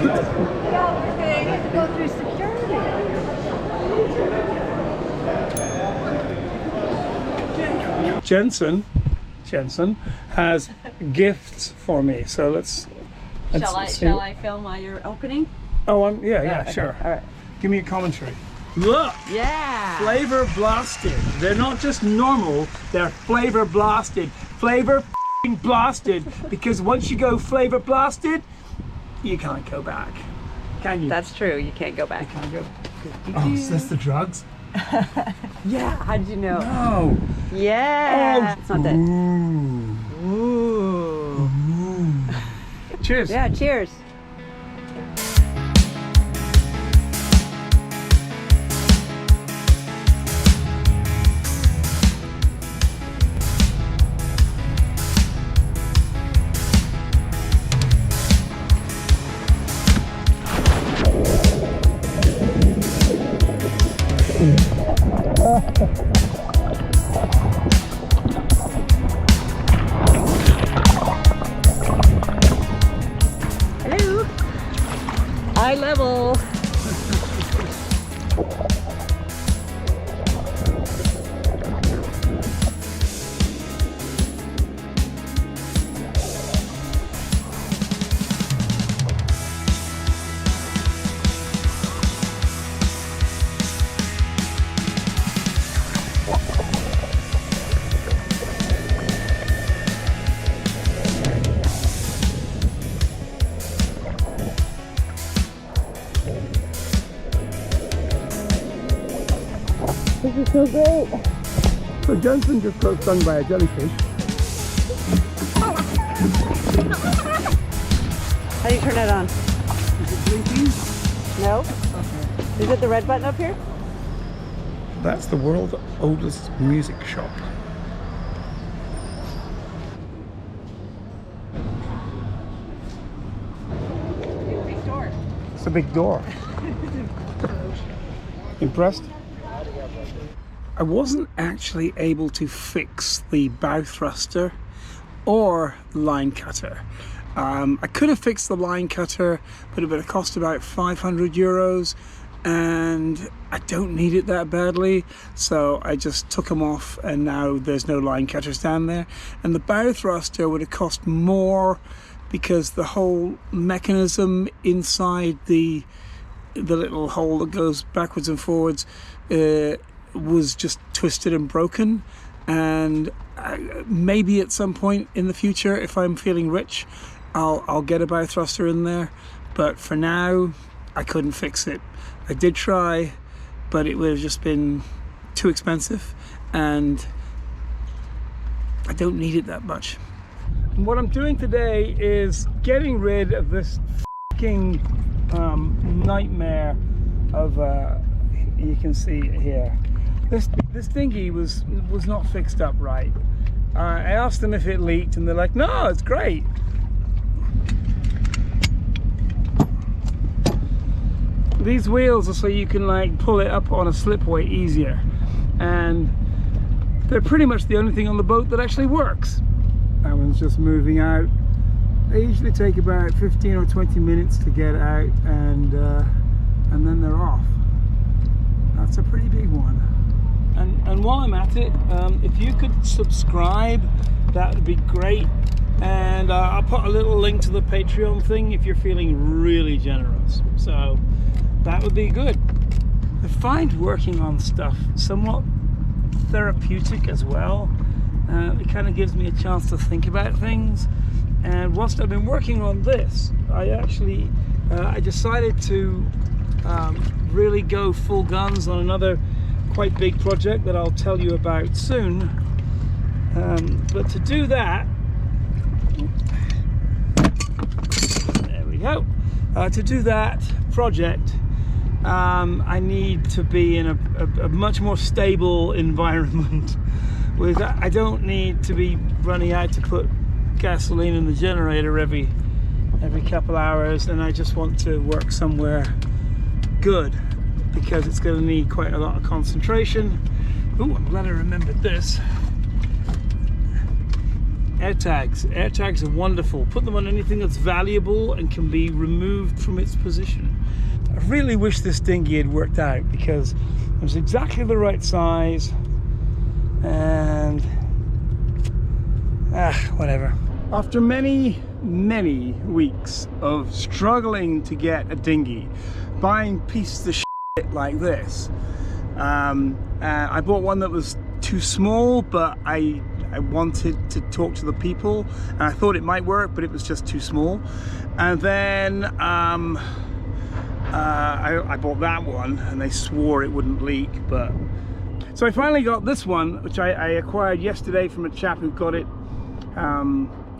They have to go through security. Jensen has gifts for me. So let's Shall I film while you're opening? Oh, yeah, sure. All right. Give me a commentary. Look! Yeah! Flavor blasted. They're not just normal, they're flavor blasted. Flavor f***ing blasted. Because once you go flavor blasted, you can't go back. Can you? That's true, you can't go back. You can't go. Oh, is this the drugs? Yeah, how did you know? No. Yeah! Oh. It's not that. Ooh. Cheers. Yeah, cheers. Hello. Eye level. This is so great. So Jensen just got stung by a jellyfish. How do you turn it on? Is it blinking? No? Okay. Is it the red button up here? That's the world's oldest music shop. Big door. It's a big door. Impressed? I wasn't actually able to fix the bow thruster or line cutter. I could have fixed the line cutter, but it would have cost about 500 euros, and I don't need it that badly, so I just took them off, and now there's no line cutters down there. And the bow thruster would have cost more because the whole mechanism inside the little hole that goes backwards and forwards was just twisted and broken. And maybe at some point in the future, if I'm feeling rich, I'll get a bow thruster in there, but for now I couldn't fix it. I did try, but it would have just been too expensive, and I don't need it that much. And what I'm doing today is getting rid of this fucking nightmare of you can see it here. This dinghy was not fixed up right. I asked them if it leaked, and they're like, no, it's great. These wheels are so you can like pull it up on a slipway easier, and they're pretty much the only thing on the boat that actually works. That one's just moving out. They usually take about 15 or 20 minutes to get out, and then they're off. That's a pretty big one. And while I'm at it, if you could subscribe, that would be great. And I'll put a little link to the Patreon thing if you're feeling really generous. So that would be good. I find working on stuff somewhat therapeutic as well. It kind of gives me a chance to think about things. And whilst I've been working on this, I decided to really go full guns on another quite big project that I'll tell you about soon. But to do that, there we go. To do that project, I need to be in a much more stable environment. I don't need to be running out to put gasoline in the generator every couple hours, and I just want to work somewhere good, because it's going to need quite a lot of concentration. Oh, I'm glad I remembered this. AirTags. AirTags are wonderful. Put them on anything that's valuable and can be removed from its position. I really wish this dinghy had worked out because it was exactly the right size and whatever. After many weeks of struggling to get a dinghy, buying pieces of shit like this, I bought one that was too small, but I wanted to talk to the people and I thought it might work, but it was just too small. And then I bought that one and they swore it wouldn't leak, but so I finally got this one, which I acquired yesterday from a chap who got it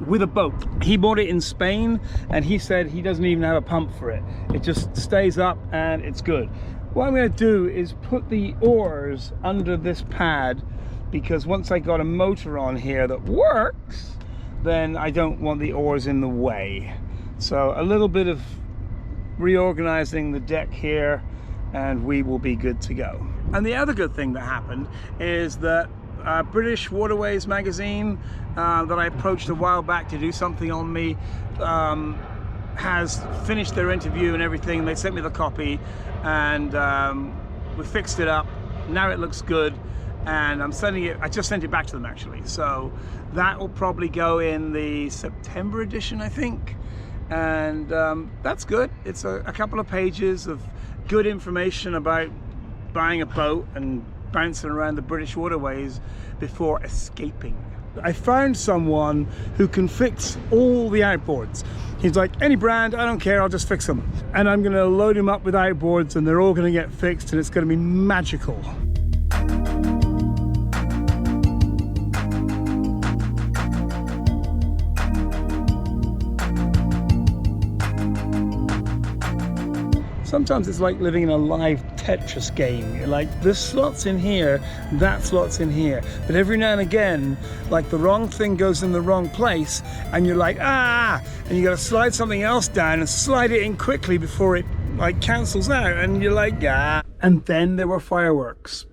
with a boat. He bought it in Spain and he said he doesn't even have a pump for it. It just stays up and it's good. What I'm going to do is put the oars under this pad, because once I got a motor on here that works, then I don't want the oars in the way. So a little bit of reorganizing the deck here and we will be good to go. And the other good thing that happened is that British Waterways magazine that I approached a while back to do something on me has finished their interview and everything. They sent me the copy and we fixed it up. Now it looks good and I'm sending it, I just sent it back to them actually. So that will probably go in the September edition, I think. And that's good. It's a couple of pages of good information about buying a boat and bouncing around the British waterways before escaping. I found someone who can fix all the outboards. He's like, any brand, I don't care, I'll just fix them. And I'm gonna load him up with outboards and they're all gonna get fixed and it's gonna be magical. Sometimes it's like living in a live Tetris game. You're like, this slot's in here, that slot's in here. But every now and again, like the wrong thing goes in the wrong place and you're like, and you gotta slide something else down and slide it in quickly before it like cancels out and you're like, And then there were fireworks.